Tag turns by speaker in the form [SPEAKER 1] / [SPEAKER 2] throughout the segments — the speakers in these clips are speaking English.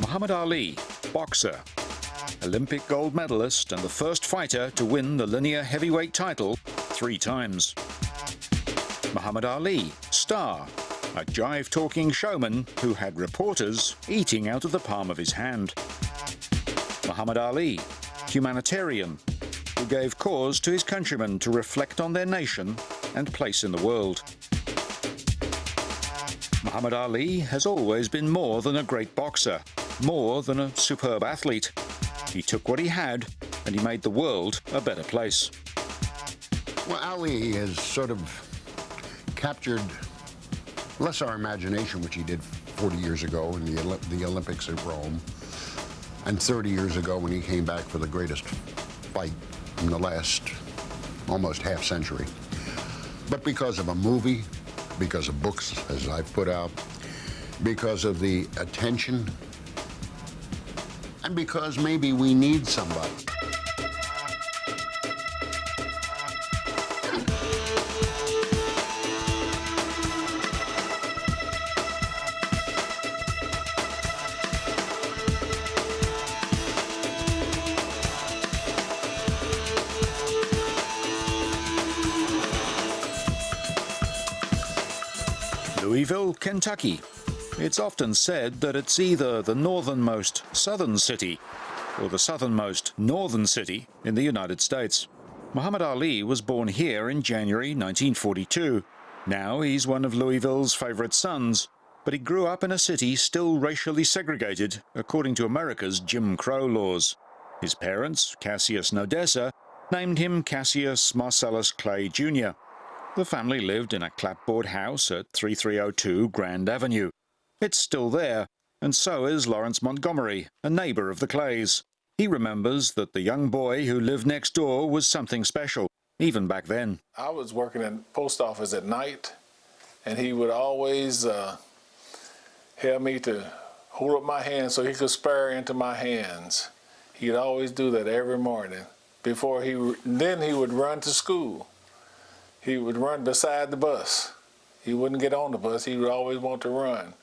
[SPEAKER 1] Muhammad Ali, boxer, Olympic gold medalist and the first fighter to win the linear heavyweight title 3 times. Muhammad Ali, star, a jive-talking showman who had reporters eating out of the palm of his hand. Muhammad Ali, humanitarian, who gave cause to his countrymen to reflect on their nation and place in the world. Muhammad Ali has always been more than a great boxer, more than a superb athlete. He took what he had and he made the world a better place.
[SPEAKER 2] Well, Ali has sort of captured less our imagination, which he did 40 years ago in the Olympics at Rome, and 30 years ago when he came back for the greatest fight in the last almost half century. But because of a movie, because of books, as I've put out, because of the attention, and because maybe we need somebody.
[SPEAKER 1] Louisville, Kentucky. It's often said that it's either the northernmost southern city or the southernmost northern city in the United States. Muhammad Ali was born here in January 1942. Now he's one of Louisville's favorite sons, but he grew up in a city still racially segregated according to America's Jim Crow laws. His parents, Cassius and Odessa, named him Cassius Marcellus Clay Jr. The family lived in a clapboard house at 3302 Grand Avenue. It's still there, and so is Lawrence Montgomery, a neighbor of the Clays. He remembers that the young boy who lived next door was something special, even back then.
[SPEAKER 3] I was working in the post office at night, and he would always have me to hold up my hand so he could spare into my hands. He'd always do that every morning. Then he would run to school. He would run beside the bus. He wouldn't get on the bus. He would always want to run.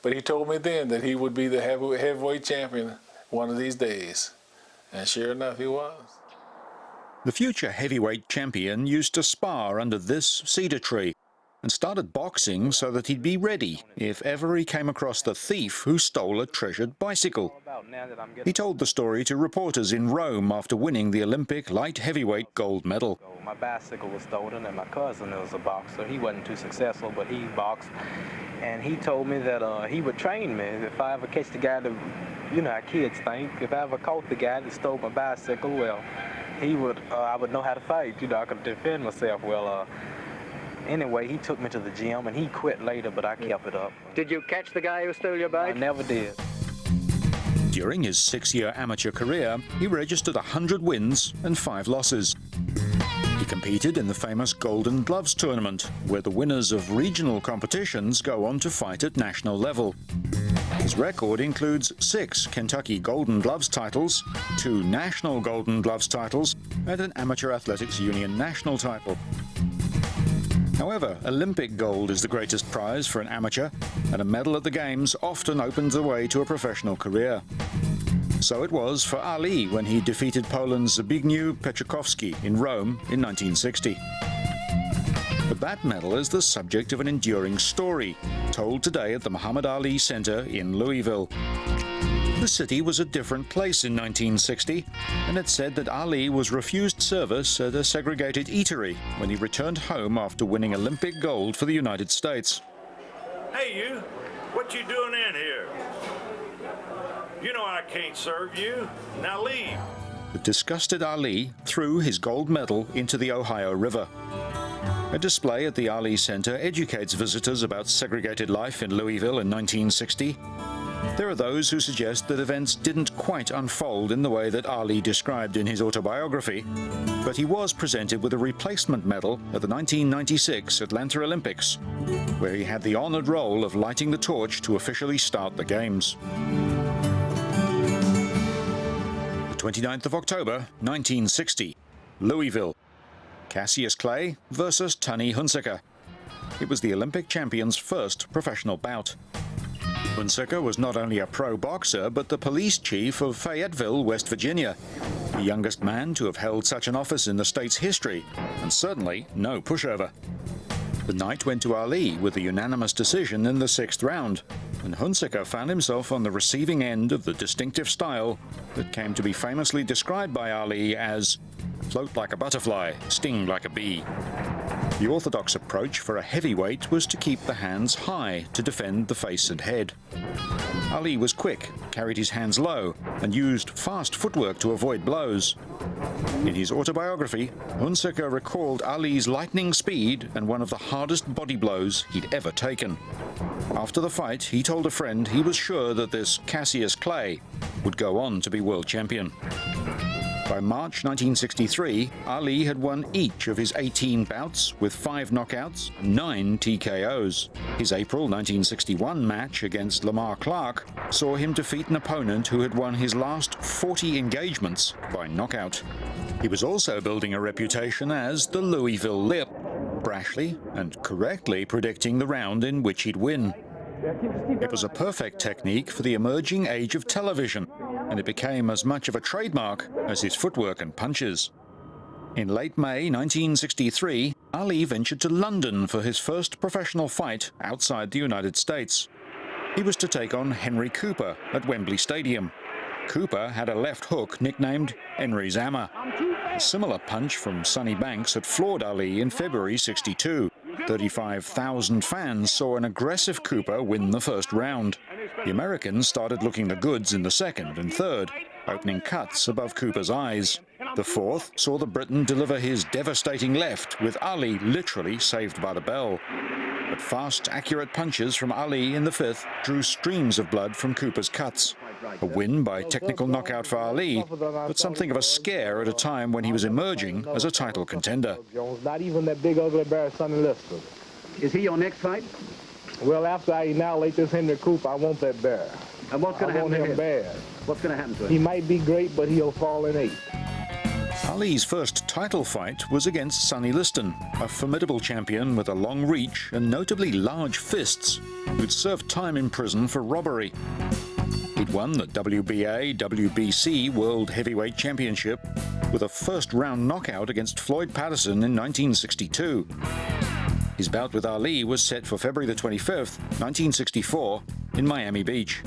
[SPEAKER 3] But he told me then that he would be the heavyweight champion one of these days. And sure enough, he was.
[SPEAKER 1] The future heavyweight champion used to spar under this cedar tree and started boxing so that he'd be ready if ever he came across the thief who stole a treasured bicycle. He told the story to reporters in Rome after winning the Olympic light heavyweight gold medal.
[SPEAKER 4] My bicycle was stolen, and my cousin was a boxer. He wasn't too successful, but he boxed. And he told me that he would train me if I ever catch the guy that, you know how kids think, if I ever caught the guy that stole my bicycle, well, I would know how to fight. You know, I could defend myself. Well, anyway, he took me to the gym, and he quit later, but I kept it up.
[SPEAKER 5] Did you catch the guy who stole your bike?
[SPEAKER 4] I never did.
[SPEAKER 1] During his 6-year amateur career, he registered 100 wins and 5 losses. He competed in the famous Golden Gloves tournament, where the winners of regional competitions go on to fight at national level. His record includes 6 Kentucky Golden Gloves titles, 2 national Golden Gloves titles, and an Amateur Athletics Union national title. However, Olympic gold is the greatest prize for an amateur, and a medal at the Games often opens the way to a professional career. So it was for Ali when he defeated Poland's Zbigniew Petrzakowski in Rome in 1960. But that medal is the subject of an enduring story, told today at the Muhammad Ali Center in Louisville. The city was a different place in 1960, and it's said that Ali was refused service at a segregated eatery when he returned home after winning Olympic gold for the United States.
[SPEAKER 6] Hey you, what you doing in here? You know I can't serve you. Now leave.
[SPEAKER 1] The disgusted Ali threw his gold medal into the Ohio River. A display at the Ali Center educates visitors about segregated life in Louisville in 1960. There are those who suggest that events didn't quite unfold in the way that Ali described in his autobiography, but he was presented with a replacement medal at the 1996 Atlanta Olympics, where he had the honored role of lighting the torch to officially start the Games. The 29th of October, 1960, Louisville. Cassius Clay versus Tony Hunsaker. It was the Olympic champion's first professional bout. Hunsaker was not only a pro boxer, but the police chief of Fayetteville, West Virginia, the youngest man to have held such an office in the state's history, and certainly no pushover. The night went to Ali with a unanimous decision in the 6th round, and Hunsaker found himself on the receiving end of the distinctive style that came to be famously described by Ali as float like a butterfly, sting like a bee. The orthodox approach for a heavyweight was to keep the hands high to defend the face and head. Ali was quick, carried his hands low, and used fast footwork to avoid blows. In his autobiography, Hunsaker recalled Ali's lightning speed and one of the hardest body blows he'd ever taken. After the fight, he told a friend he was sure that this Cassius Clay would go on to be world champion. By March 1963, Ali had won each of his 18 bouts with 5 knockouts and 9 TKOs. His April 1961 match against Lamar Clark saw him defeat an opponent who had won his last 40 engagements by knockout. He was also building a reputation as the Louisville Lip, brashly and correctly predicting the round in which he'd win. It was a perfect technique for the emerging age of television, and it became as much of a trademark as his footwork and punches. In late May 1963, Ali ventured to London for his first professional fight outside the United States. He was to take on Henry Cooper at Wembley Stadium. Cooper had a left hook nicknamed Henry's Hammer. A similar punch from Sonny Banks had floored Ali in February '62. 35,000 fans saw an aggressive Cooper win the first round. The Americans started looking the goods in the second and third, opening cuts above Cooper's eyes. The fourth saw the Briton deliver his devastating left, with Ali literally saved by the bell. But fast, accurate punches from Ali in the fifth drew streams of blood from Cooper's cuts. A win by technical knockout for Ali, but something of a scare at a time when he was emerging as a title contender.
[SPEAKER 4] Not even that big ugly bear, Sonny Liston.
[SPEAKER 5] Is he your next fight?
[SPEAKER 4] Well, after I annihilate this Henry Cooper, I want that bear.
[SPEAKER 5] And what's going to happen to him?
[SPEAKER 4] Bad.
[SPEAKER 5] What's going to happen to him?
[SPEAKER 4] He might be great, but he'll fall in 8th.
[SPEAKER 1] Ali's first title fight was against Sonny Liston, a formidable champion with a long reach and notably large fists, who'd served time in prison for robbery. He'd won the WBA/WBC World Heavyweight Championship with a first-round knockout against Floyd Patterson in 1962. His bout with Ali was set for February the 25th, 1964, in Miami Beach.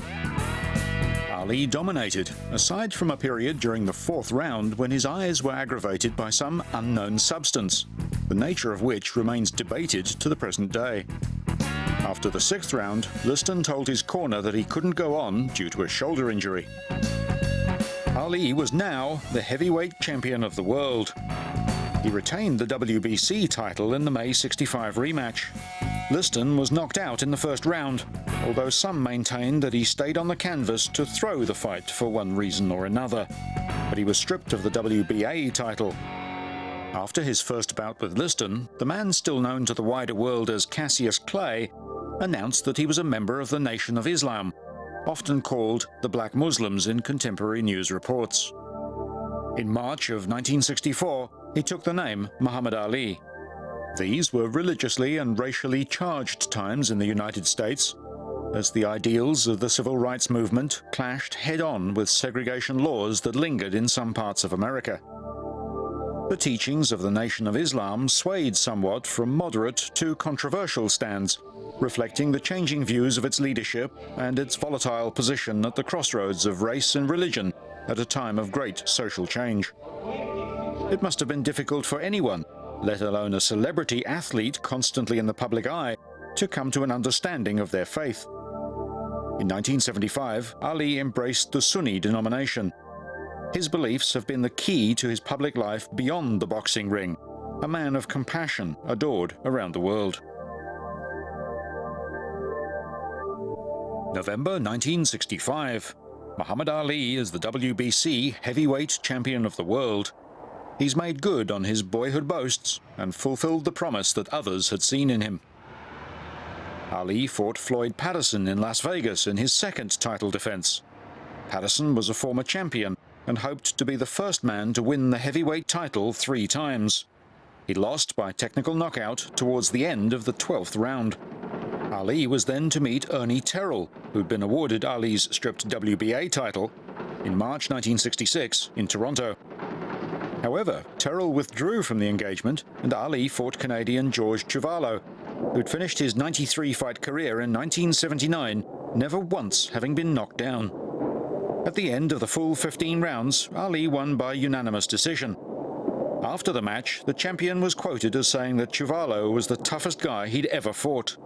[SPEAKER 1] Ali dominated, aside from a period during the 4th round when his eyes were aggravated by some unknown substance, the nature of which remains debated to the present day. After the 6th round, Liston told his corner that he couldn't go on due to a shoulder injury. Ali was now the heavyweight champion of the world. He retained the WBC title in the May '65 rematch. Liston was knocked out in the first round, although some maintained that he stayed on the canvas to throw the fight for one reason or another. But he was stripped of the WBA title. After his first bout with Liston, the man still known to the wider world as Cassius Clay announced that he was a member of the Nation of Islam, often called the Black Muslims in contemporary news reports. In March of 1964, he took the name Muhammad Ali. These were religiously and racially charged times in the United States, as the ideals of the civil rights movement clashed head-on with segregation laws that lingered in some parts of America. The teachings of the Nation of Islam swayed somewhat from moderate to controversial stands, reflecting the changing views of its leadership and its volatile position at the crossroads of race and religion at a time of great social change. It must have been difficult for anyone, let alone a celebrity athlete constantly in the public eye, to come to an understanding of their faith. In 1975, Ali embraced the Sunni denomination. His beliefs have been the key to his public life beyond the boxing ring, a man of compassion adored around the world. November 1965. Muhammad Ali is the WBC heavyweight champion of the world. He's made good on his boyhood boasts and fulfilled the promise that others had seen in him. Ali fought Floyd Patterson in Las Vegas in his second title defense. Patterson was a former champion and hoped to be the first man to win the heavyweight title 3 times. He lost by technical knockout towards the end of the 12th round. Ali was then to meet Ernie Terrell, who'd been awarded Ali's stripped WBA title in March 1966 in Toronto. However, Terrell withdrew from the engagement, and Ali fought Canadian George Chuvalo, who'd finished his 93-fight career in 1979, never once having been knocked down. At the end of the full 15 rounds, Ali won by unanimous decision. After the match, the champion was quoted as saying that Chuvalo was the toughest guy he'd ever fought.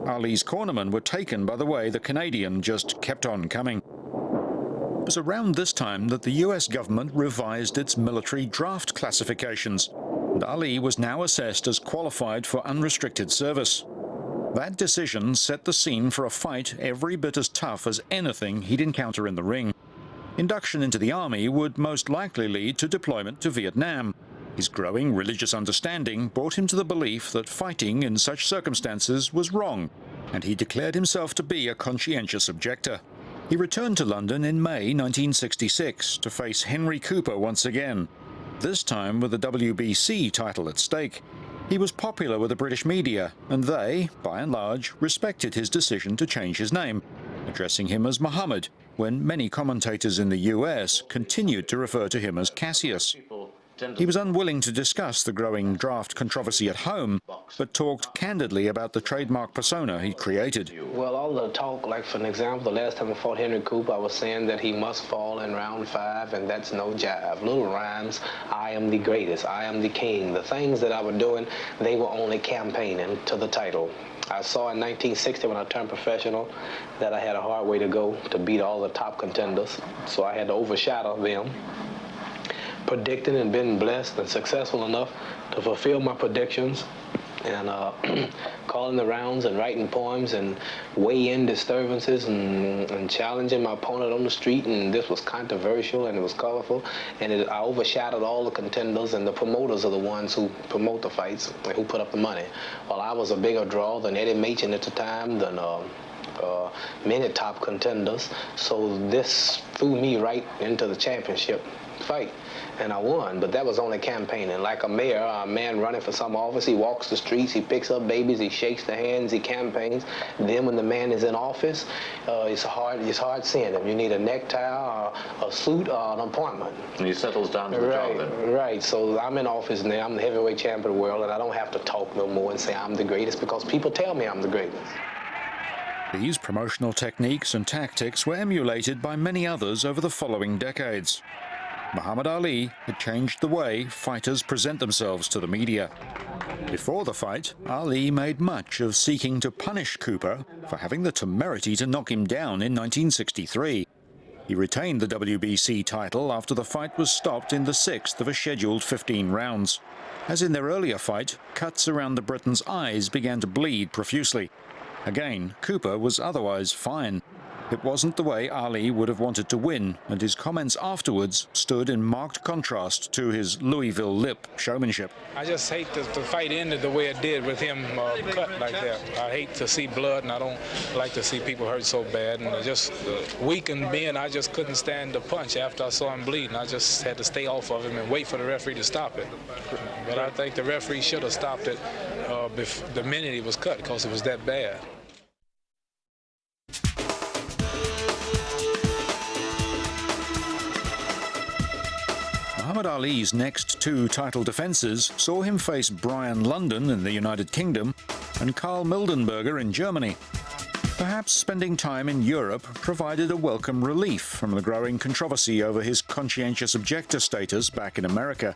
[SPEAKER 1] Ali's cornermen were taken by the way the Canadian just kept on coming. It was around this time that the US government revised its military draft classifications, and Ali was now assessed as qualified for unrestricted service. That decision set the scene for a fight every bit as tough as anything he'd encounter in the ring. Induction into the army would most likely lead to deployment to Vietnam. His growing religious understanding brought him to the belief that fighting in such circumstances was wrong, and he declared himself to be a conscientious objector. He returned to London in May 1966 to face Henry Cooper once again, this time with the WBC title at stake. He was popular with the British media, and they, by and large, respected his decision to change his name, addressing him as Muhammad, when many commentators in the US continued to refer to him as Cassius. He was unwilling to discuss the growing draft controversy at home, but talked candidly about the trademark persona he created.
[SPEAKER 4] Well, all the talk, like for an example, the last time I fought Henry Cooper, I was saying that he must fall in round 5, and that's no jive. Little rhymes, I am the greatest, I am the king. The things that I was doing, they were only campaigning to the title. I saw in 1960 when I turned professional that I had a hard way to go to beat all the top contenders, so I had to overshadow them. Predicted and been blessed and successful enough to fulfill my predictions, and calling the rounds and writing poems and weigh-in disturbances and challenging my opponent on the street, and this was controversial and it was colorful, and I overshadowed all the contenders, and the promoters are the ones who promote the fights and who put up the money. Well, I was a bigger draw than Eddie Machen at the time, than many top contenders, so this threw me right into the championship fight, and I won, but that was only campaigning. Like a mayor, a man running for some office, he walks the streets, he picks up babies, he shakes their hands, he campaigns. Then when the man is in office, it's hard seeing him. You need a necktie, or a suit, or an appointment.
[SPEAKER 7] And he settles down to the job then.
[SPEAKER 4] Right, so I'm in office now, I'm the heavyweight champion of the world, and I don't have to talk no more and say I'm the greatest, because people tell me I'm the greatest.
[SPEAKER 1] These promotional techniques and tactics were emulated by many others over the following decades. Muhammad Ali had changed the way fighters present themselves to the media. Before the fight, Ali made much of seeking to punish Cooper for having the temerity to knock him down in 1963. He retained the WBC title after the fight was stopped in the 6th of a scheduled 15 rounds. As in their earlier fight, cuts around the Briton's eyes began to bleed profusely. Again, Cooper was otherwise fine. It wasn't the way Ali would have wanted to win, and his comments afterwards stood in marked contrast to his Louisville lip showmanship.
[SPEAKER 8] I just hate that the fight ended the way it did with him cut like that. I hate to see blood, and I don't like to see people hurt so bad. And just weakened me, and I just couldn't stand the punch after I saw him bleeding. I just had to stay off of him and wait for the referee to stop it. But I think the referee should have stopped it the minute he was cut, because it was that bad.
[SPEAKER 1] Muhammad Ali's next 2 title defenses saw him face Brian London in the United Kingdom and Karl Mildenberger in Germany. Perhaps spending time in Europe provided a welcome relief from the growing controversy over his conscientious objector status back in America.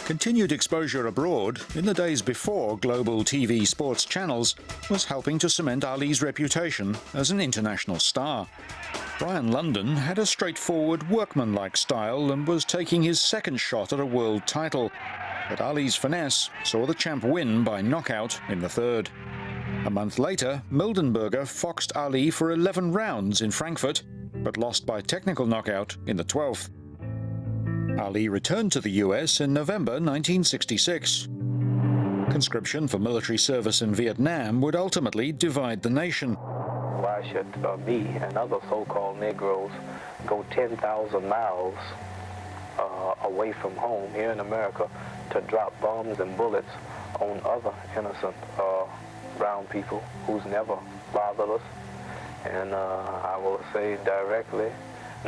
[SPEAKER 1] Continued exposure abroad, in the days before global TV sports channels, was helping to cement Ali's reputation as an international star. Brian London had a straightforward, workmanlike style and was taking his second shot at a world title. But Ali's finesse saw the champ win by knockout in the 3rd. A month later, Mildenberger foxed Ali for 11 rounds in Frankfurt, but lost by technical knockout in the 12th. Ali returned to the US in November 1966. Conscription for military service in Vietnam would ultimately divide the nation.
[SPEAKER 4] Why should me and other so-called Negroes go 10,000 miles away from home here in America to drop bombs and bullets on other innocent brown people who's never bothered us. And I will say directly,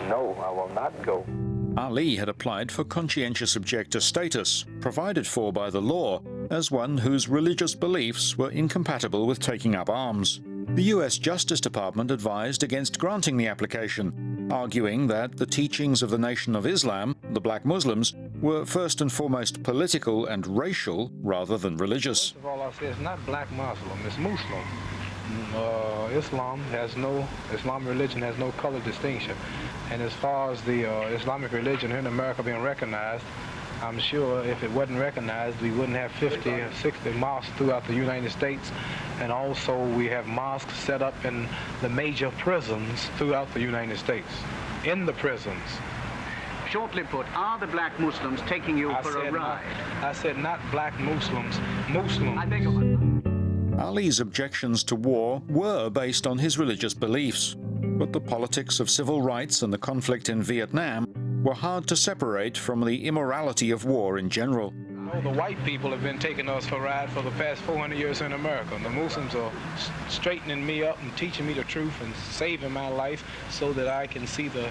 [SPEAKER 4] no, I will not go.
[SPEAKER 1] Ali had applied for conscientious objector status, provided for by the law, as one whose religious beliefs were incompatible with taking up arms. The US Justice Department advised against granting the application, arguing that the teachings of the Nation of Islam, the black Muslims, were first and foremost political and racial rather than religious.
[SPEAKER 4] First of all, I say it's not black Muslim, it's Muslim. Islam religion has no color distinction. And as far as the Islamic religion here in America being recognized, I'm sure if it wasn't recognized, we wouldn't have 50 or 60 mosques throughout the United States. And also we have mosques set up in the major prisons throughout the United States, in the prisons.
[SPEAKER 5] Shortly put, are the black Muslims taking you for a ride?
[SPEAKER 4] I said not black Muslims, Muslims.
[SPEAKER 5] I beg your pardon.
[SPEAKER 1] Ali's objections to war were based on his religious beliefs, but the politics of civil rights and the conflict in Vietnam were hard to separate from the immorality of war in general.
[SPEAKER 4] The white people have been taking us for a ride for the past 400 years in America. And the Muslims are straightening me up and teaching me the truth and saving my life so that I can see the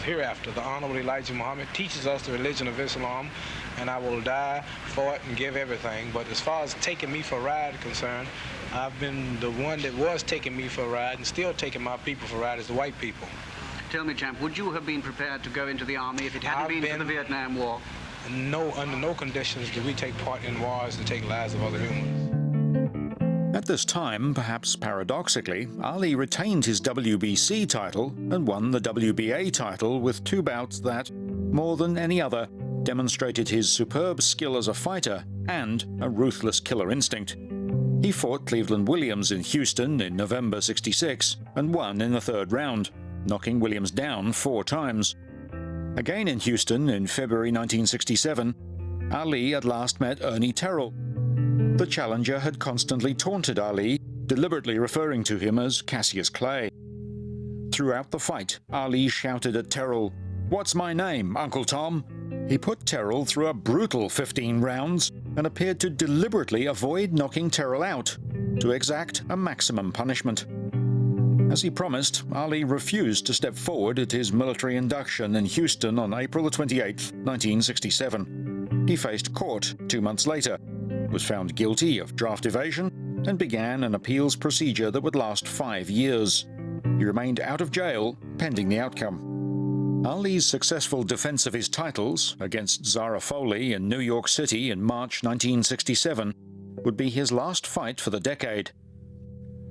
[SPEAKER 4] hereafter. The Honorable Elijah Muhammad teaches us the religion of Islam, and I will die for it and give everything. But as far as taking me for a ride is concerned, I've been the one that was taking me for a ride and still taking my people for a ride is the white people.
[SPEAKER 5] Tell me, champ, would you have been prepared to go into the army if it hadn't been for the Vietnam War?
[SPEAKER 4] No, under no conditions do we take part in wars to take lives of other humans.
[SPEAKER 1] At this time, perhaps paradoxically, Ali retained his WBC title and won the WBA title with 2 bouts that, more than any other, demonstrated his superb skill as a fighter and a ruthless killer instinct. He fought Cleveland Williams in Houston in November '66 and won in the 3rd round, knocking Williams down 4 times. Again in Houston in February 1967, Ali at last met Ernie Terrell. The challenger had constantly taunted Ali, deliberately referring to him as Cassius Clay. Throughout the fight, Ali shouted at Terrell, "What's my name, Uncle Tom?" He put Terrell through a brutal 15 rounds and appeared to deliberately avoid knocking Terrell out, to exact a maximum punishment. As he promised, Ali refused to step forward at his military induction in Houston on April 28, 1967. He faced court 2 months later, was found guilty of draft evasion, and began an appeals procedure that would last 5 years. He remained out of jail pending the outcome. Ali's successful defense of his titles against Zara Foley in New York City in March 1967 would be his last fight for the decade.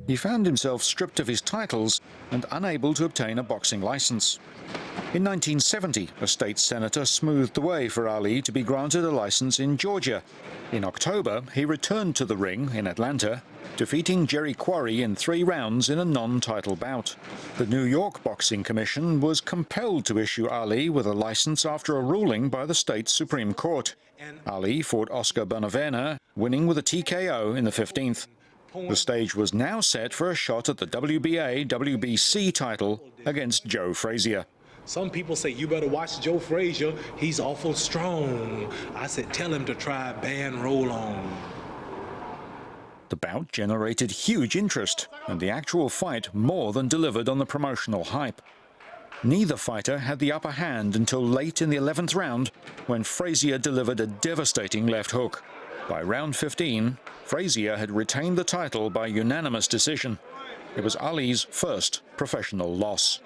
[SPEAKER 1] He found himself stripped of his titles and unable to obtain a boxing license. In 1970, a state senator smoothed the way for Ali to be granted a license in Georgia. In October, he returned to the ring in Atlanta, defeating Jerry Quarry in 3 rounds in a non-title bout. The New York Boxing Commission was compelled to issue Ali with a license after a ruling by the state's Supreme Court. Ali fought Oscar Bonavena, winning with a TKO in the 15th. The stage was now set for a shot at the WBA/WBC title against Joe Frazier.
[SPEAKER 9] Some people say, you better watch Joe Frazier, he's awful strong. I said, tell him to try band roll on.
[SPEAKER 1] The bout generated huge interest, and the actual fight more than delivered on the promotional hype. Neither fighter had the upper hand until late in the 11th round, when Frazier delivered a devastating left hook. By round 15, Frazier had retained the title by unanimous decision. It was Ali's first professional loss.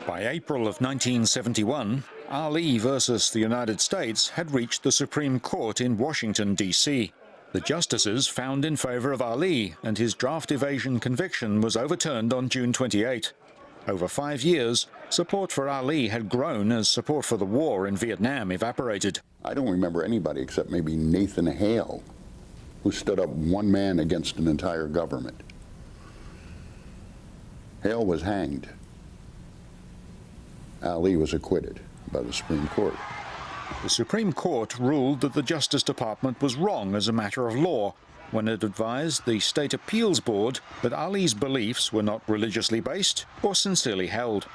[SPEAKER 1] By April of 1971, Ali versus the United States had reached the Supreme Court in Washington, D.C. The justices found in favor of Ali, and his draft evasion conviction was overturned on June 28. Over 5 years, support for Ali had grown as support for the war in Vietnam evaporated.
[SPEAKER 2] I don't remember anybody except maybe Nathan Hale, who stood up one man against an entire government. Hale was hanged. Ali was acquitted by the Supreme Court.
[SPEAKER 1] The Supreme Court ruled that the Justice Department was wrong as a matter of law when it advised the State Appeals Board that Ali's beliefs were not religiously based or sincerely held.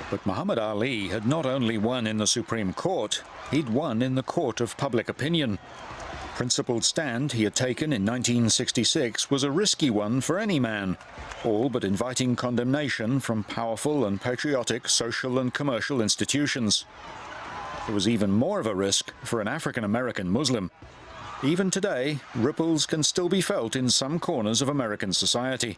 [SPEAKER 1] But Muhammad Ali had not only won in the Supreme Court, he'd won in the court of public opinion. principled stand he had taken in 1966 was a risky one for any man, all but inviting condemnation from powerful and patriotic social and commercial institutions. It was even more of a risk for an African-American Muslim. Even today, ripples can still be felt in some corners of American society.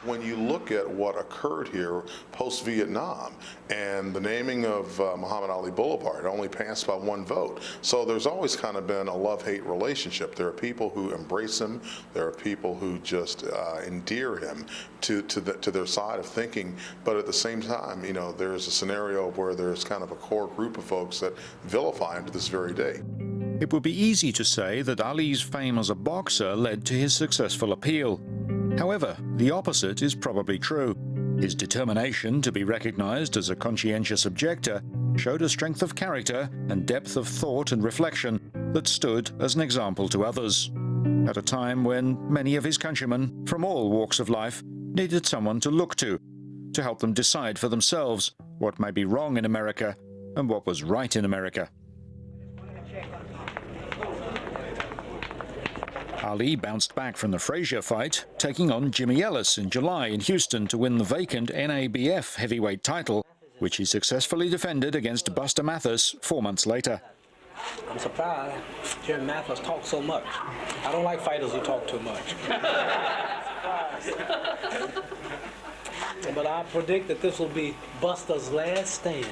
[SPEAKER 10] When you look at what occurred here post-Vietnam and the naming of Muhammad Ali Boulevard only passed by 1 vote. So there's always kind of been a love-hate relationship. There are people who embrace him. There are people who just endear him to their side of thinking. But at the same time, you know, there's a scenario where there's kind of a core group of folks that vilify him to this very day.
[SPEAKER 1] It would be easy to say that Ali's fame as a boxer led to his successful appeal. However, the opposite is probably true. His determination to be recognized as a conscientious objector showed a strength of character and depth of thought and reflection that stood as an example to others, at a time when many of his countrymen from all walks of life needed someone to look to help them decide for themselves what may be wrong in America and what was right in America. Ali bounced back from the Frazier fight, taking on Jimmy Ellis in July in Houston to win the vacant NABF heavyweight title, which he successfully defended against Buster Mathis 4 months later.
[SPEAKER 9] I'm surprised hearing Mathis talk so much. I don't like fighters who talk too much. But I predict that this will be Buster's last stand.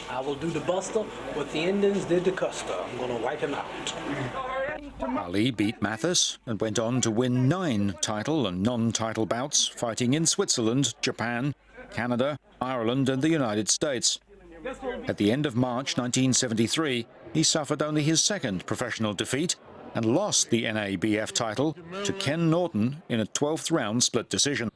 [SPEAKER 9] I will do the Buster what the Indians did to Custer. I'm going to wipe him out.
[SPEAKER 1] Ali beat Mathis and went on to win 9 title and non-title bouts, fighting in Switzerland, Japan, Canada, Ireland and the United States. At the end of March 1973, he suffered only his 2nd professional defeat and lost the NABF title to Ken Norton in a 12th round split decision.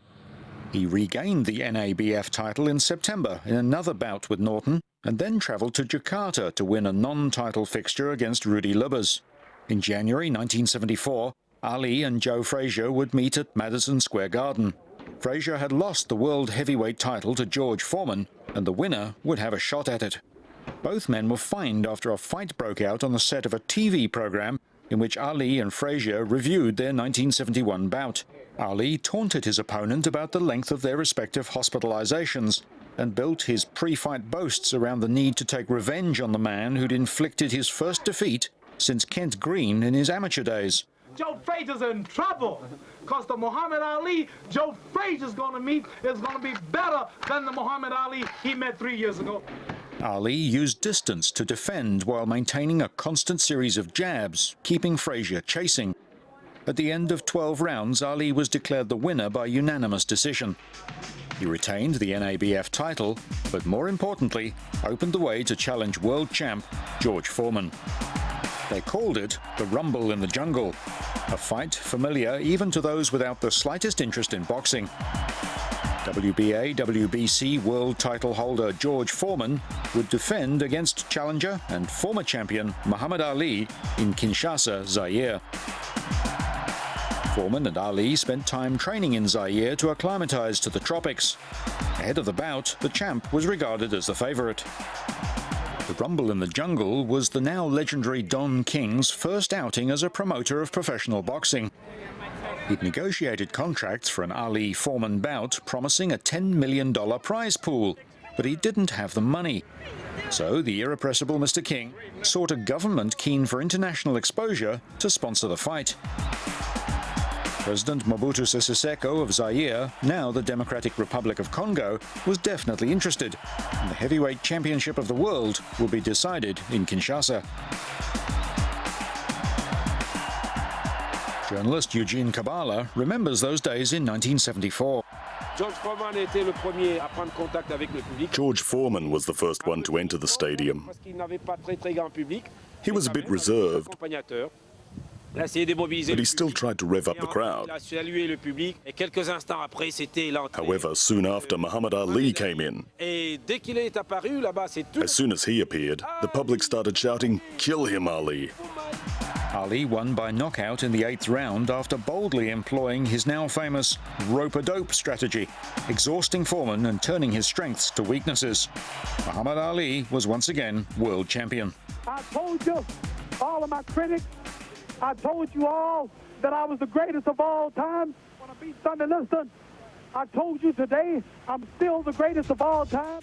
[SPEAKER 1] He regained the NABF title in September in another bout with Norton and then travelled to Jakarta to win a non-title fixture against Rudy Lubbers. In January 1974, Ali and Joe Frazier would meet at Madison Square Garden. Frazier had lost the world heavyweight title to George Foreman, and the winner would have a shot at it. Both men were fined after a fight broke out on the set of a TV program in which Ali and Frazier reviewed their 1971 bout. Ali taunted his opponent about the length of their respective hospitalizations and built his pre-fight boasts around the need to take revenge on the man who'd inflicted his first defeat since Kent Green in his amateur days.
[SPEAKER 11] Joe Frazier's in trouble because the Muhammad Ali Joe Frazier's going to meet is going to be better than the Muhammad Ali he met 3 years ago.
[SPEAKER 1] Ali used distance to defend while maintaining a constant series of jabs, keeping Frazier chasing. At the end of 12 rounds, Ali was declared the winner by unanimous decision. He retained the NABF title, but more importantly, opened the way to challenge world champ George Foreman. They called it the Rumble in the Jungle, a fight familiar even to those without the slightest interest in boxing. WBA, WBC world title holder George Foreman would defend against challenger and former champion Muhammad Ali in Kinshasa, Zaire. Foreman and Ali spent time training in Zaire to acclimatize to the tropics. Ahead of the bout, the champ was regarded as the favorite. The Rumble in the Jungle was the now legendary Don King's first outing as a promoter of professional boxing. He'd negotiated contracts for an Ali-Foreman bout promising a $10 million prize pool, but he didn't have the money. So the irrepressible Mr. King sought a government keen for international exposure to sponsor the fight. President Mobutu Sese Seko of Zaire, now the Democratic Republic of Congo, was definitely interested, and the heavyweight championship of the world would be decided in Kinshasa. Journalist Eugene Kabbalah remembers those days in 1974.
[SPEAKER 12] George Foreman was the first one to enter the stadium. He was a bit reserved, but he still tried to rev up the crowd. However, soon after, Muhammad Ali came in. As soon as he appeared, the public started shouting, "Kill him, Ali!"
[SPEAKER 1] Ali won by knockout in the 8th round after boldly employing his now famous rope-a-dope strategy, exhausting Foreman and turning his strengths to weaknesses. Muhammad Ali was once again world champion.
[SPEAKER 11] I told you, all of my critics, I told you all that I was the greatest of all time when I beat Thunder Liston. I told you today I'm still the greatest of all time.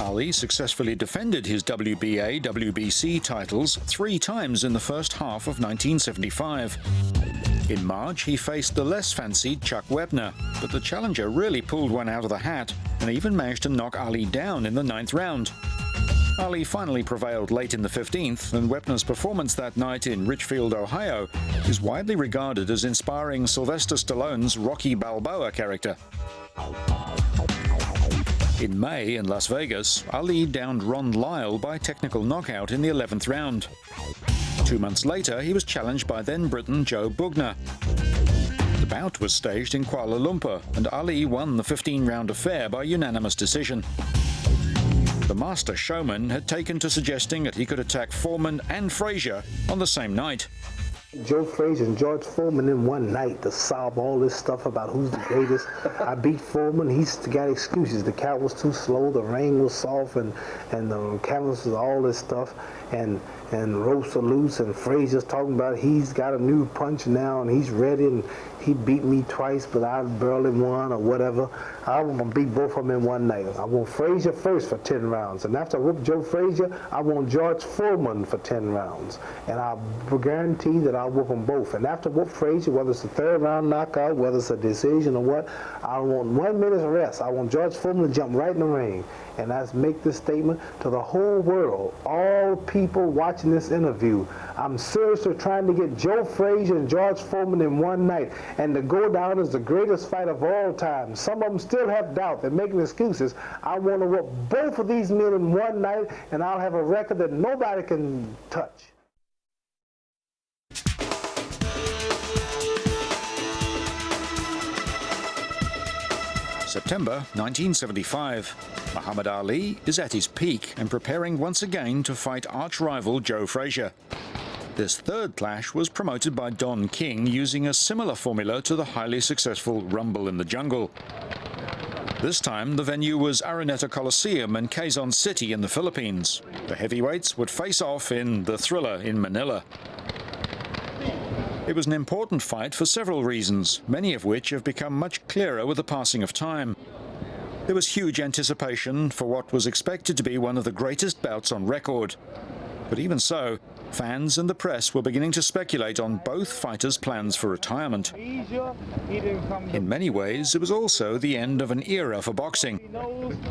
[SPEAKER 1] Ali successfully defended his WBA, WBC titles 3 times in the first half of 1975. In March, he faced the less fancied Chuck Webner, but the challenger really pulled one out of the hat and even managed to knock Ali down in the 9th round. Ali finally prevailed late in the 15th, and Webner's performance that night in Richfield, Ohio, is widely regarded as inspiring Sylvester Stallone's Rocky Balboa character. In May in Las Vegas, Ali downed Ron Lyle by technical knockout in the 11th round. 2 months later, he was challenged by then-Briton Joe Bugner. The bout was staged in Kuala Lumpur, and Ali won the 15-round affair by unanimous decision. The master showman had taken to suggesting that he could attack Foreman and Frazier on the same night.
[SPEAKER 9] Joe Frazier and George Foreman in one night to solve all this stuff about who's the greatest. I beat Foreman. He's got excuses. The cat was too slow, the rain was soft, and the canvas was all this stuff. And ropes are loose, and Frazier's talking about he's got a new punch now and he's ready, and he beat me twice, but I barely won or whatever. I'm going to beat both of them in one night. I want Frazier first for 10 rounds, and after I whoop Joe Frazier, I want George Foreman for 10 rounds. And I'll guarantee that I'll whoop them both. And after I whoop Frazier, whether it's a 3rd round knockout, whether it's a decision or what, I want 1 minute's rest. I want George Foreman to jump right in the ring. And I make this statement to the whole world, all people watching this interview. I'm seriously trying to get Joe Frazier and George Foreman in one night and to go down as the greatest fight of all time. Some of them still have doubt. They're making excuses. I want to whoop both of these men in one night, and I'll have a record that nobody can touch.
[SPEAKER 1] September 1975. Muhammad Ali is at his peak and preparing once again to fight arch-rival Joe Frazier. This 3rd clash was promoted by Don King using a similar formula to the highly successful Rumble in the Jungle. This time, the venue was Araneta Coliseum in Quezon City in the Philippines. The heavyweights would face off in The Thriller in Manila. It was an important fight for several reasons, many of which have become much clearer with the passing of time. There was huge anticipation for what was expected to be one of the greatest bouts on record. But even so, fans and the press were beginning to speculate on both fighters' plans for retirement. In many ways, it was also the end of an era for boxing.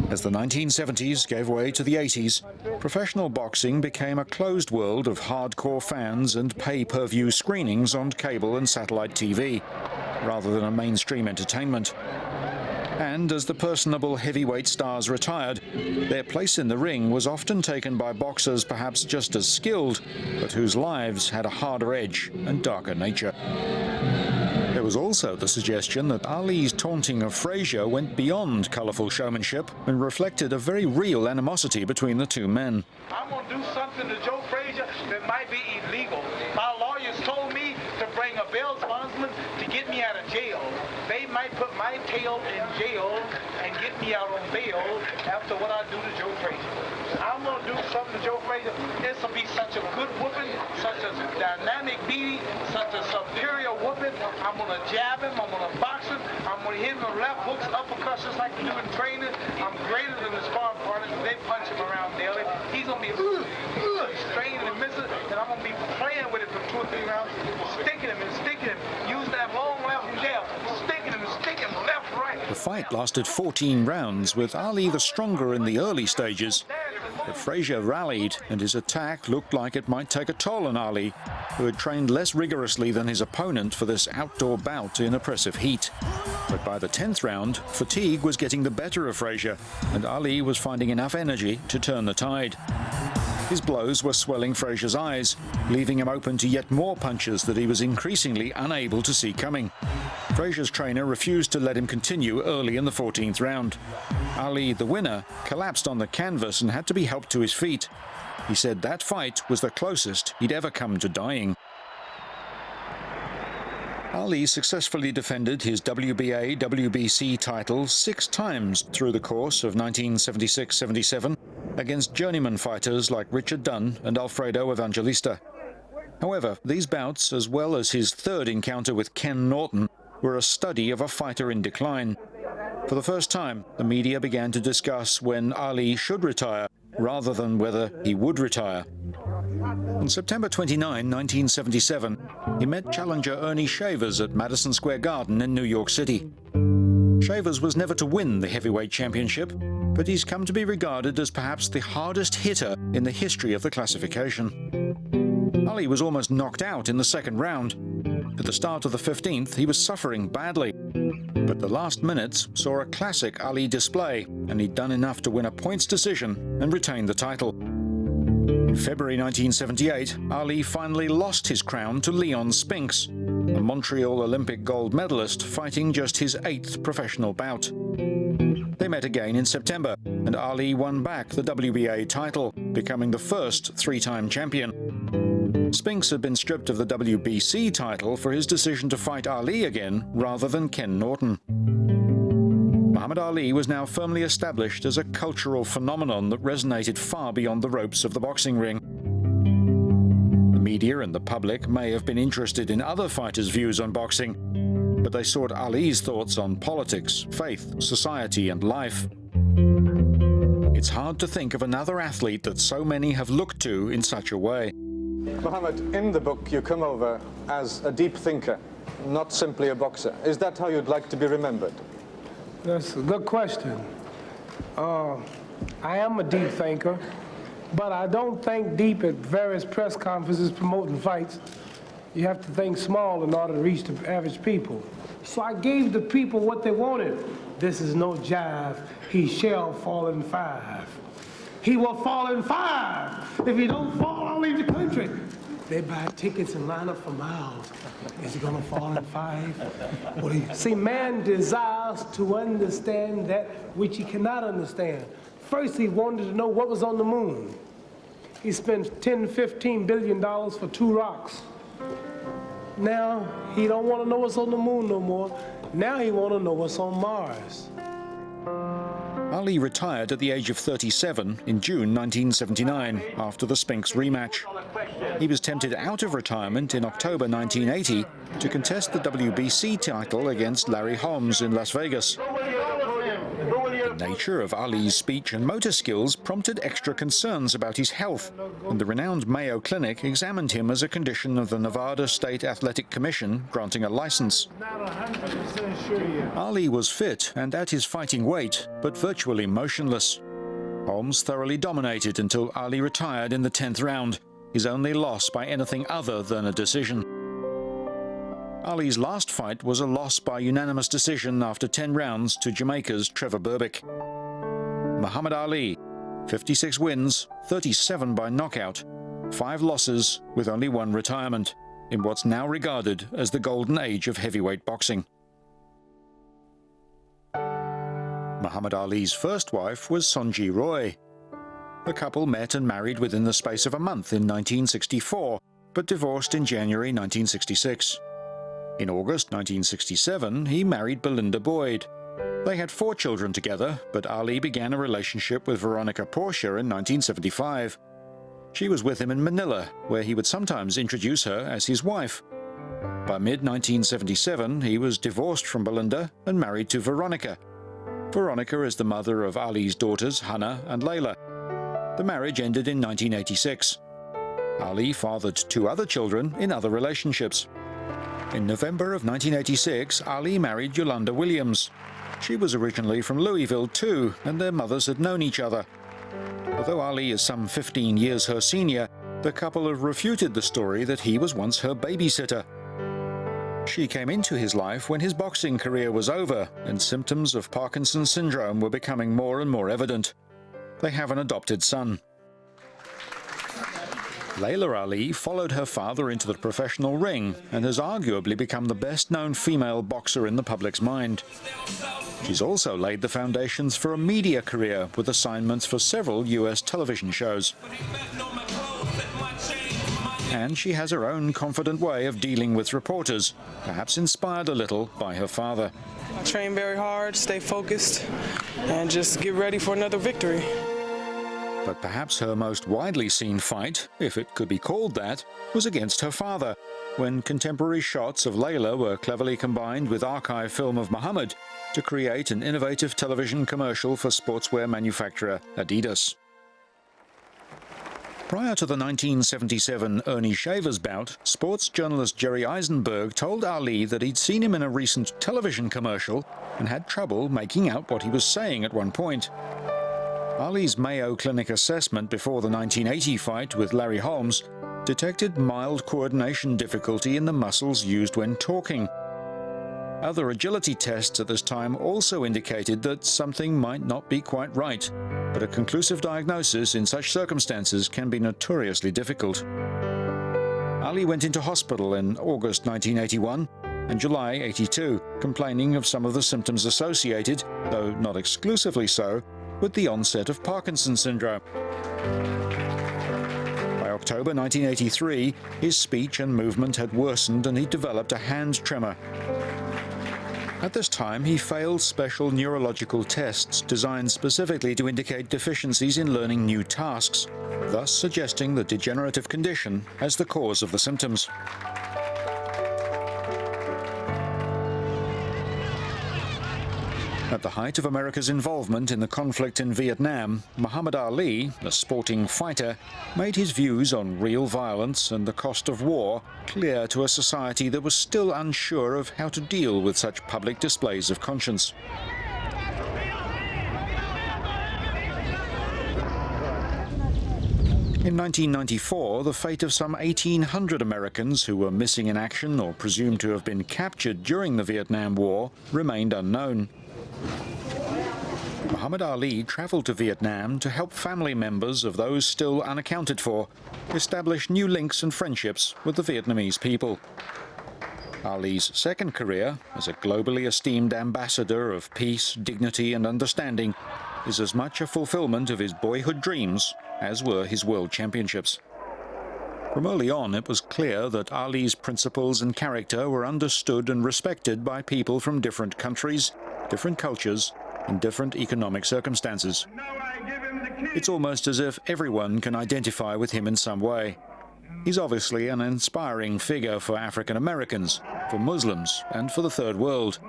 [SPEAKER 1] As the 1970s gave way to the 80s, professional boxing became a closed world of hardcore fans and pay-per-view screenings on cable and satellite TV, rather than a mainstream entertainment. And as the personable heavyweight stars retired, their place in the ring was often taken by boxers perhaps just as skilled, but whose lives had a harder edge and darker nature. There was also the suggestion that Ali's taunting of Frazier went beyond colourful showmanship and reflected a very real animosity between the two men.
[SPEAKER 11] I'm going to do something to Joe Frazier that might be illegal. My lawyers told me to bring a bail bondsman to get me out of jail. They might put my tail in jail and get me out on bail after what I do to Joe Frazier. I'm going to do something to Joe Frazier. This will be such a good whooping, such a dynamic beating, such a superior whooping. I'm going to jab him, I'm going to box him, I'm going to hit him with left hooks, uppercuts, just like we do in training. I'm greater than the sparring partners. They punch him around daily. He's going to be straining and missing, and I'm going to be playing with it for 2 or 3 rounds, sticking him and sticking him. Use that long left jab, sticking him and sticking him left, right.
[SPEAKER 1] The fight lasted 14 rounds, with Ali the stronger in the early stages. But Frazier rallied, and his attack looked like it might take a toll on Ali, who had trained less rigorously than his opponent for this outdoor bout in oppressive heat. But by the 10th round, fatigue was getting the better of Frazier, and Ali was finding enough energy to turn the tide. His blows were swelling Frazier's eyes, leaving him open to yet more punches that he was increasingly unable to see coming. Frazier's trainer refused to let him continue early in the 14th round. Ali, the winner, collapsed on the canvas and had to be helped to his feet. He said that fight was the closest he'd ever come to dying. Ali successfully defended his WBA, WBC titles 6 times through the course of 1976-77 against journeyman fighters like Richard Dunn and Alfredo Evangelista. However, these bouts, as well as his third encounter with Ken Norton, were a study of a fighter in decline. For the first time, the media began to discuss when Ali should retire, rather than whether he would retire. On September 29, 1977, he met challenger Ernie Shavers at Madison Square Garden in New York City. Shavers was never to win the heavyweight championship, but he's come to be regarded as perhaps the hardest hitter in the history of the classification. Ali was almost knocked out in the second round. At the start of the 15th, he was suffering badly. But the last minutes saw a classic Ali display, and he'd done enough to win a points decision and retain the title. In February 1978, Ali finally lost his crown to Leon Spinks, a Montreal Olympic gold medalist fighting just his 8th professional bout. They met again in September, and Ali won back the WBA title, becoming the first three-time champion. Spinks had been stripped of the WBC title for his decision to fight Ali again rather than Ken Norton. Muhammad Ali was now firmly established as a cultural phenomenon that resonated far beyond the ropes of the boxing ring. The media and the public may have been interested in other fighters' views on boxing, but they sought Ali's thoughts on politics, faith, society, and life. It's hard to think of another athlete that so many have looked to in such a way.
[SPEAKER 13] Muhammad, in the book you come over as a deep thinker, not simply a boxer. Is that how you'd like to be remembered?
[SPEAKER 14] That's a good question. I am a deep thinker, but I don't think deep at various press conferences promoting fights. You have to think small in order to reach the average people. So I gave the people what they wanted. This is no jive. He shall fall in 5. He will fall in 5. If he don't fall, I'll leave the country. They buy tickets and line up for miles. Is he gonna fall in 5? See, man desires to understand that which he cannot understand. First, he wanted to know what was on the moon. He spent $10, $15 billion for 2 rocks. Now, he don't want to know what's on the moon no more. Now he want to know what's on Mars.
[SPEAKER 1] Ali retired at the age of 37 in June 1979 after the Spinks rematch. He was tempted out of retirement in October 1980 to contest the WBC title against Larry Holmes in Las Vegas. The nature of Ali's speech and motor skills prompted extra concerns about his health, and the renowned Mayo Clinic examined him as a condition of the Nevada State Athletic Commission granting a license. Ali was fit and at his fighting weight, but virtually motionless. Holmes thoroughly dominated until Ali retired in the 10th round, his only loss by anything other than a decision. Ali's last fight was a loss by unanimous decision after 10 rounds to Jamaica's Trevor Berbick. Muhammad Ali, 56 wins, 37 by knockout, 5 losses with only 1 retirement, in what's now regarded as the golden age of heavyweight boxing. Muhammad Ali's first wife was Sonji Roy. The couple met and married within the space of a month in 1964, but divorced in January 1966. In August 1967, he married Belinda Boyd. They had 4 children together, but Ali began a relationship with Veronica Portia in 1975. She was with him in Manila, where he would sometimes introduce her as his wife. By mid-1977, he was divorced from Belinda and married to Veronica. Veronica is the mother of Ali's daughters, Hannah and Layla. The marriage ended in 1986. Ali fathered 2 other children in other relationships. In November of 1986, Ali married Yolanda Williams. She was originally from Louisville too, and their mothers had known each other. Although Ali is some 15 years her senior, the couple have refuted the story that he was once her babysitter. She came into his life when his boxing career was over and symptoms of Parkinson's syndrome were becoming more and more evident. They have an adopted son. Layla Ali followed her father into the professional ring and has arguably become the best-known female boxer in the public's mind. She's also laid the foundations for a media career with assignments for several US television shows. And she has her own confident way of dealing with reporters, perhaps inspired a little by her father.
[SPEAKER 15] I train very hard, stay focused, and just get ready for another victory.
[SPEAKER 1] But perhaps her most widely seen fight, if it could be called that, was against her father, when contemporary shots of Layla were cleverly combined with archive film of Muhammad to create an innovative television commercial for sportswear manufacturer Adidas. Prior to the 1977 Ernie Shavers bout, sports journalist Jerry Eisenberg told Ali that he'd seen him in a recent television commercial and had trouble making out what he was saying at one point. Ali's Mayo Clinic assessment before the 1980 fight with Larry Holmes detected mild coordination difficulty in the muscles used when talking. Other agility tests at this time also indicated that something might not be quite right, but a conclusive diagnosis in such circumstances can be notoriously difficult. Ali went into hospital in August 1981 and July 82, complaining of some of the symptoms associated, though not exclusively so, with the onset of Parkinson's syndrome. By October 1983, his speech and movement had worsened and he developed a hand tremor. At this time, he failed special neurological tests designed specifically to indicate deficiencies in learning new tasks, thus suggesting the degenerative condition as the cause of the symptoms. At the height of America's involvement in the conflict in Vietnam, Muhammad Ali, a sporting fighter, made his views on real violence and the cost of war clear to a society that was still unsure of how to deal with such public displays of conscience. In 1994, the fate of some 1,800 Americans who were missing in action or presumed to have been captured during the Vietnam War remained unknown. Muhammad Ali traveled to Vietnam to help family members of those still unaccounted for establish new links and friendships with the Vietnamese people. Ali's second career, as a globally esteemed ambassador of peace, dignity and understanding, is as much a fulfillment of his boyhood dreams as were his world championships. From early on, it was clear that Ali's principles and character were understood and respected by people from different countries, different cultures, and different economic circumstances. It's almost as if everyone can identify with him in some way. He's obviously an inspiring figure for African Americans, for Muslims, and for the Third World.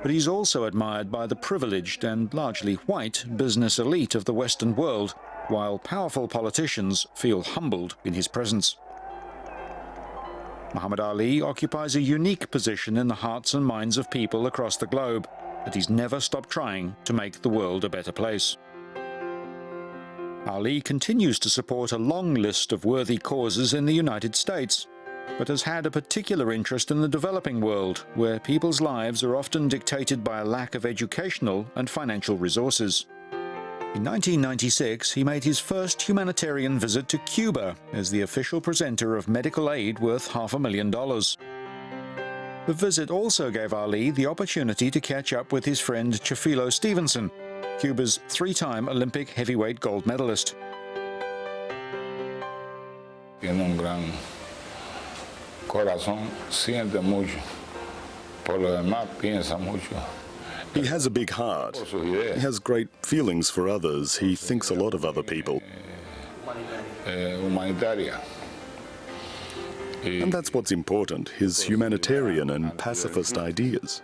[SPEAKER 1] But he's also admired by the privileged and largely white business elite of the Western world, while powerful politicians feel humbled in his presence. Muhammad Ali occupies a unique position in the hearts and minds of people across the globe, and he's never stopped trying to make the world a better place. Ali continues to support a long list of worthy causes in the United States, but has had a particular interest in the developing world, where people's lives are often dictated by a lack of educational and financial resources. In 1996, he made his first humanitarian visit to Cuba as the official presenter of medical aid worth $500,000. The visit also gave Ali the opportunity to catch up with his friend Chifilo Stevenson, Cuba's three-time Olympic heavyweight gold medalist.
[SPEAKER 15] Tiene un gran corazón, siente mucho. Por lo demás, piensa mucho.
[SPEAKER 12] He has a big heart. He has great feelings for others. He thinks a lot of other people.
[SPEAKER 15] Humanitaria.
[SPEAKER 12] And that's what's important, his humanitarian and pacifist ideas.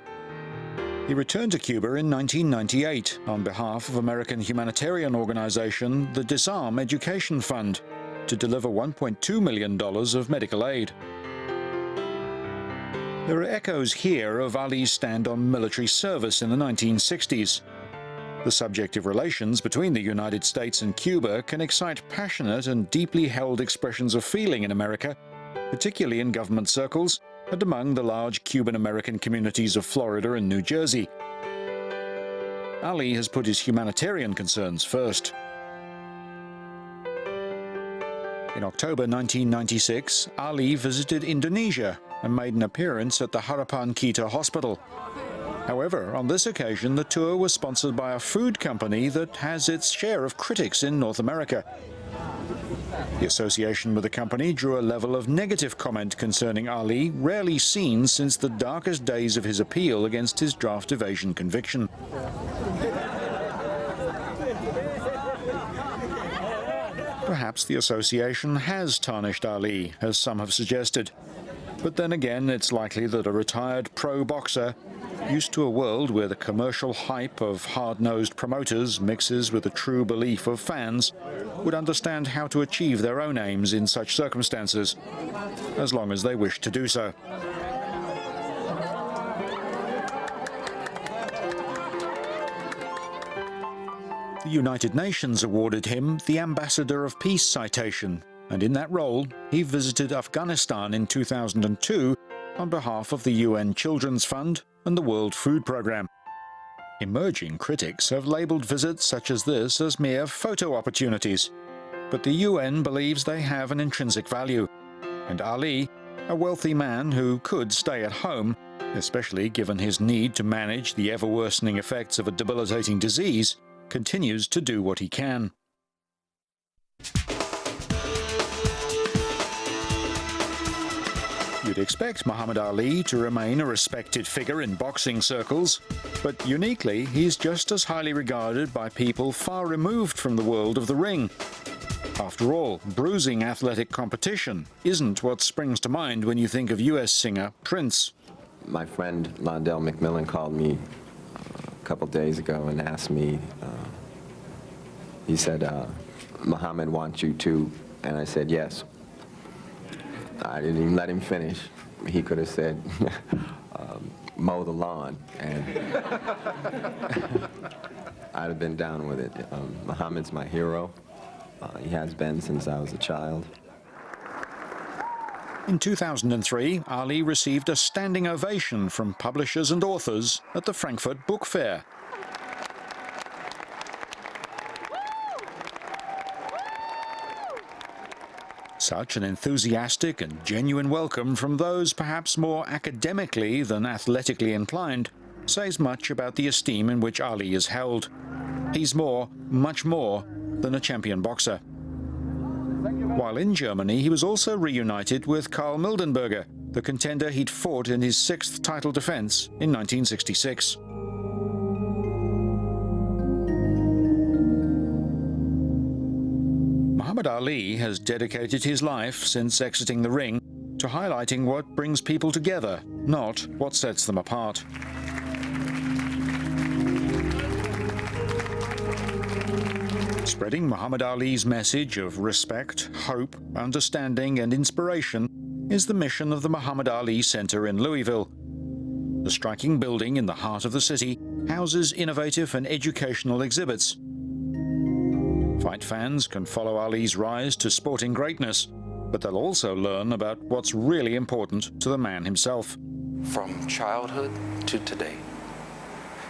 [SPEAKER 1] He returned to Cuba in 1998 on behalf of American humanitarian organization the Disarm Education Fund to deliver $1.2 million of medical aid. There are echoes here of Ali's stand on military service in the 1960s. The subject of relations between the United States and Cuba can excite passionate and deeply held expressions of feeling in America, particularly in government circles and among the large Cuban-American communities of Florida and New Jersey. Ali has put his humanitarian concerns first. In October 1996, Ali visited Indonesia and made an appearance at the Harapan Kita Hospital. However, on this occasion, the tour was sponsored by a food company that has its share of critics in North America. The association with the company drew a level of negative comment concerning Ali rarely seen since the darkest days of his appeal against his draft evasion conviction. Perhaps the association has tarnished Ali, as some have suggested. But then again, it's likely that a retired pro boxer, used to a world where the commercial hype of hard-nosed promoters mixes with the true belief of fans, would understand how to achieve their own aims in such circumstances, as long as they wish to do so. The United Nations awarded him the Ambassador of Peace citation, and in that role, he visited Afghanistan in 2002 on behalf of the UN Children's Fund and the World Food Programme. Emerging critics have labelled visits such as this as mere photo opportunities, but the UN believes they have an intrinsic value, and Ali, a wealthy man who could stay at home, especially given his need to manage the ever-worsening effects of a debilitating disease, continues to do what he can. You'd expect Muhammad Ali to remain a respected figure in boxing circles, but uniquely, he's just as highly regarded by people far removed from the world of the ring. After all, bruising athletic competition isn't what springs to mind when you think of US singer Prince.
[SPEAKER 16] My friend Londell McMillan called me a couple days ago and asked me, he said, Muhammad wants you to, and I said yes. I didn't even let him finish. He could have said, mow the lawn, and I'd have been down with it. Muhammad's my hero. He has been since I was a child.
[SPEAKER 1] In 2003, Ali received a standing ovation from publishers and authors at the Frankfurt Book Fair. Such an enthusiastic and genuine welcome from those perhaps more academically than athletically inclined says much about the esteem in which Ali is held. He's more, much more, than a champion boxer. While in Germany, he was also reunited with Karl Mildenberger, the contender he'd fought in his 6th title defense in 1966. Muhammad Ali has dedicated his life since exiting the ring to highlighting what brings people together, not what sets them apart. Spreading Muhammad Ali's message of respect, hope, understanding and inspiration is the mission of the Muhammad Ali Center in Louisville. The striking building in the heart of the city houses innovative and educational exhibits. Fight fans can follow Ali's rise to sporting greatness, but they'll also learn about what's really important to the man himself.
[SPEAKER 17] From childhood to today,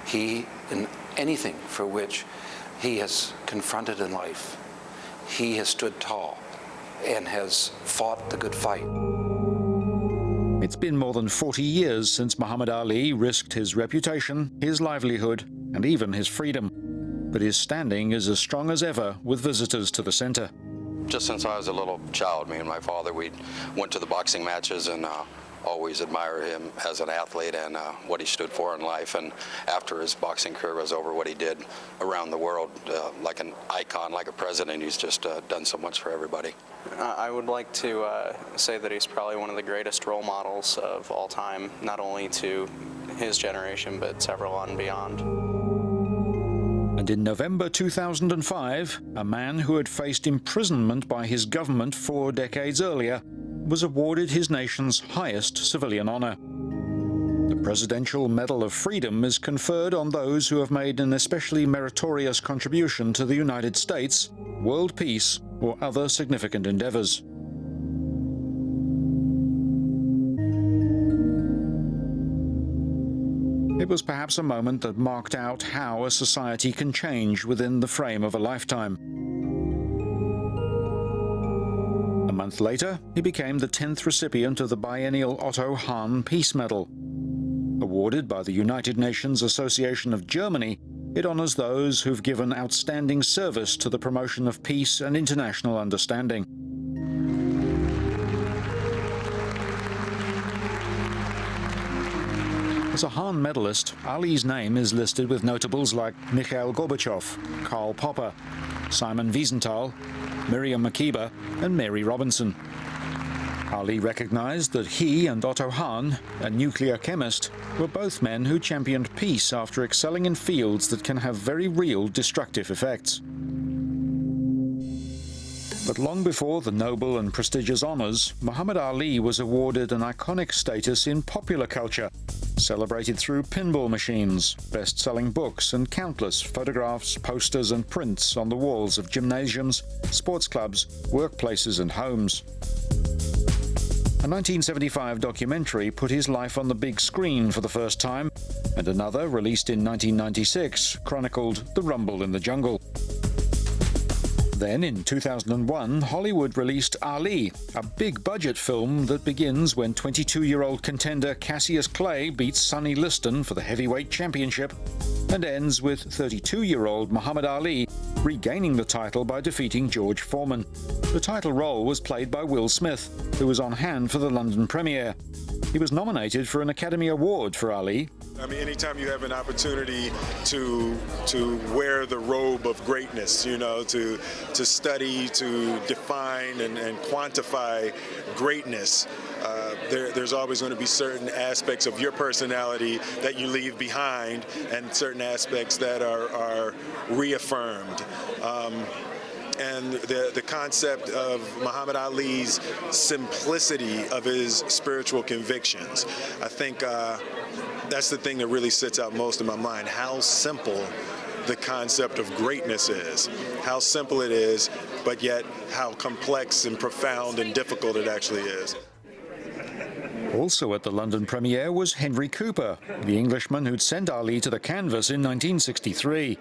[SPEAKER 17] he, in anything for which he has confronted in life, he has stood tall and has fought the good fight.
[SPEAKER 1] It's been more than 40 years since Muhammad Ali risked his reputation, his livelihood, and even his freedom. But his standing is as strong as ever with visitors to the center.
[SPEAKER 18] Just since I was a little child, me and my father, we went to the boxing matches and always admire him as an athlete and what he stood for in life. And after his boxing career was over, what he did around the world, like an icon, like a president, he's just done so much for everybody.
[SPEAKER 19] I would like to say that he's probably one of the greatest role models of all time, not only to his generation, but several on beyond.
[SPEAKER 1] And in November 2005, a man who had faced imprisonment by his government 4 decades earlier was awarded his nation's highest civilian honor. The Presidential Medal of Freedom is conferred on those who have made an especially meritorious contribution to the United States, world peace, or other significant endeavors. It was perhaps a moment that marked out how a society can change within the frame of a lifetime. A month later, he became the 10th recipient of the biennial Otto Hahn Peace Medal. Awarded by the United Nations Association of Germany, it honors those who've given outstanding service to the promotion of peace and international understanding. As a Hahn medalist, Ali's name is listed with notables like Mikhail Gorbachev, Karl Popper, Simon Wiesenthal, Miriam Makeba, and Mary Robinson. Ali recognized that he and Otto Hahn, a nuclear chemist, were both men who championed peace after excelling in fields that can have very real destructive effects. But long before the noble and prestigious honors, Muhammad Ali was awarded an iconic status in popular culture, celebrated through pinball machines, best-selling books, and countless photographs, posters, and prints on the walls of gymnasiums, sports clubs, workplaces, and homes. A 1975 documentary put his life on the big screen for the first time, and another, released in 1996, chronicled the rumble in the jungle. Then, in 2001, Hollywood released Ali, a big-budget film that begins when 22-year-old contender Cassius Clay beats Sonny Liston for the heavyweight championship, and ends with 32-year-old Muhammad Ali regaining the title by defeating George Foreman. The title role was played by Will Smith, who was on hand for the London premiere. He was nominated for an Academy Award for Ali.
[SPEAKER 20] I mean, anytime you have an opportunity to wear the robe of greatness, you know, to study, to define and quantify greatness, there's always going to be certain aspects of your personality that you leave behind and certain aspects that are reaffirmed. And the concept of Muhammad Ali's simplicity of his spiritual convictions, I think that's the thing that really sits out most in my mind, how simple the concept of greatness is, how simple it is, but yet how complex and profound and difficult it actually is.
[SPEAKER 1] Also at the London premiere was Henry Cooper, the Englishman who'd sent Ali to the canvas in 1963.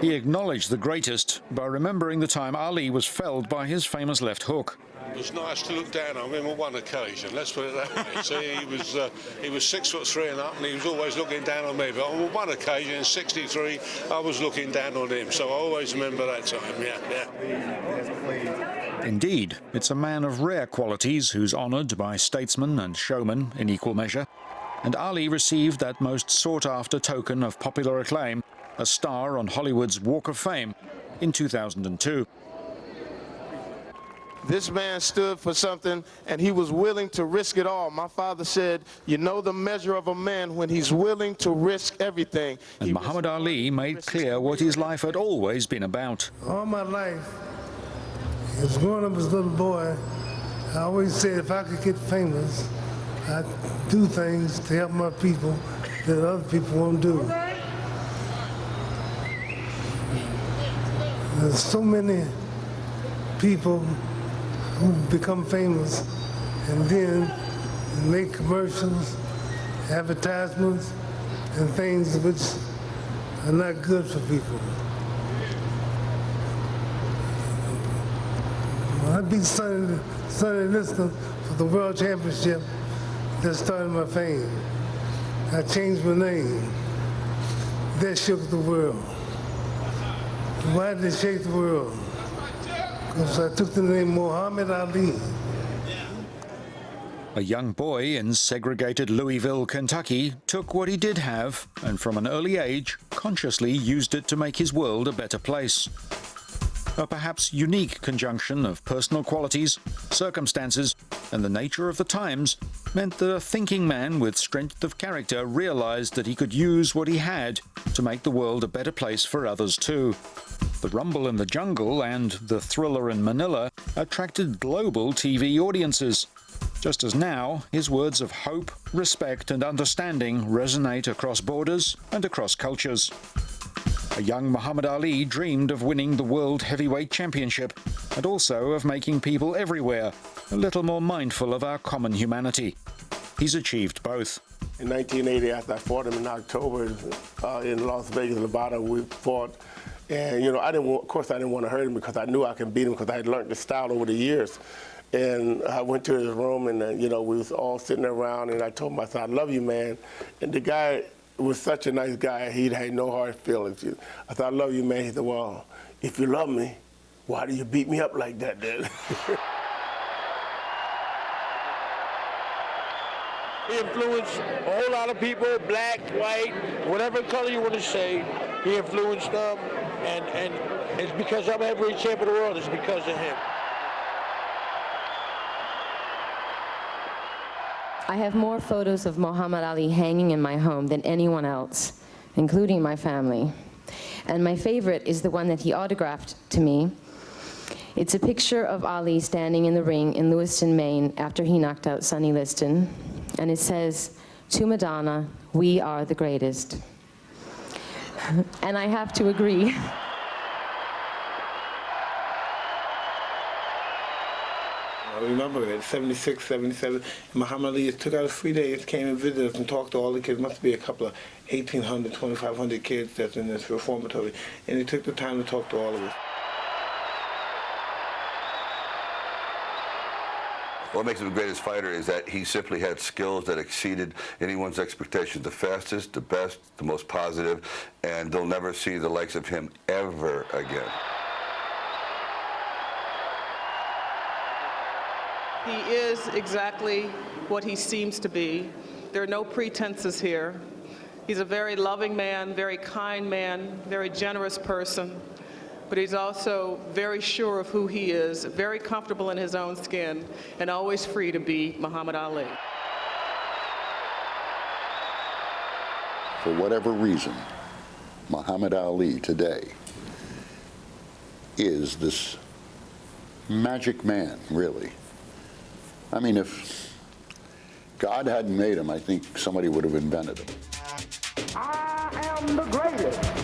[SPEAKER 1] He acknowledged the greatest by remembering the time Ali was felled by his famous left hook.
[SPEAKER 21] It was nice to look down on him on one occasion, let's put it that way. See, he was 6'3" and up, and he was always looking down on me. But on one occasion, in '63, I was looking down on him, so I always remember that time, yeah.
[SPEAKER 1] Indeed, it's a man of rare qualities who's honoured by statesmen and showmen in equal measure. And Ali received that most sought-after token of popular acclaim, a star on Hollywood's Walk of Fame, in 2002.
[SPEAKER 22] This man stood for something, and he was willing to risk it all. My father said, you know the measure of a man when he's willing to risk everything.
[SPEAKER 1] And Muhammad Ali made clear what his life had always been about.
[SPEAKER 14] All my life, as growing up as a little boy, I always said if I could get famous, I'd do things to help my people that other people won't do. There's so many people who become famous and then make commercials, advertisements, and things which are not good for people. When I beat Sonny Liston for the World Championship, that started my fame. I changed my name. That shook the world. Why did it shake the world? Because I took the name Muhammad Ali.
[SPEAKER 1] A young boy in segregated Louisville, Kentucky, took what he did have and from an early age consciously used it to make his world a better place. A perhaps unique conjunction of personal qualities, circumstances, and the nature of the times meant that a thinking man with strength of character realized that he could use what he had to make the world a better place for others too. The Rumble in the Jungle and The Thriller in Manila attracted global TV audiences, just as now his words of hope, respect, and understanding resonate across borders and across cultures. A young Muhammad Ali dreamed of winning the World Heavyweight Championship and also of making people everywhere a little more mindful of our common humanity. He's achieved both.
[SPEAKER 23] In 1980, after I fought him in October in Las Vegas, Nevada, we fought. And, you know, of course I didn't want to hurt him because I knew I could beat him because I had learned the style over the years. And I went to his room and, you know, we was all sitting around and I told him, I said, I love you, man. And the guy was such a nice guy, he had no hard feelings. I said, I love you, man. He said, well, if you love me, why do you beat me up like that, then?
[SPEAKER 24] He influenced a whole lot of people, black, white, whatever color you want to say. He influenced them. And it's because I'm heavyweight champion of the world. It's because of him.
[SPEAKER 3] I have more photos of Muhammad Ali hanging in my home than anyone else, including my family. And my favorite is the one that he autographed to me. It's a picture of Ali standing in the ring in Lewiston, Maine, after he knocked out Sonny Liston. And it says, "To Madonna, we are the greatest." And I have to agree.
[SPEAKER 23] I remember it, 76, 77, Muhammad Ali took out a free day, came and visited us and talked to all the kids. Must be a couple of 1,800, 2,500 kids that's in this reformatory. And he took the time to talk to all of us.
[SPEAKER 6] What makes him the greatest fighter is that he simply had skills that exceeded anyone's expectations. The fastest, the best, the most positive, and they'll never see the likes of him ever again.
[SPEAKER 7] He is exactly what he seems to be. There are no pretenses here. He's a very loving man, very kind man, very generous person, but he's also very sure of who he is, very comfortable in his own skin, and always free to be Muhammad Ali.
[SPEAKER 2] For whatever reason, Muhammad Ali today is this magic man, really. I mean, if God hadn't made him, I think somebody would have invented him.
[SPEAKER 24] I am the greatest.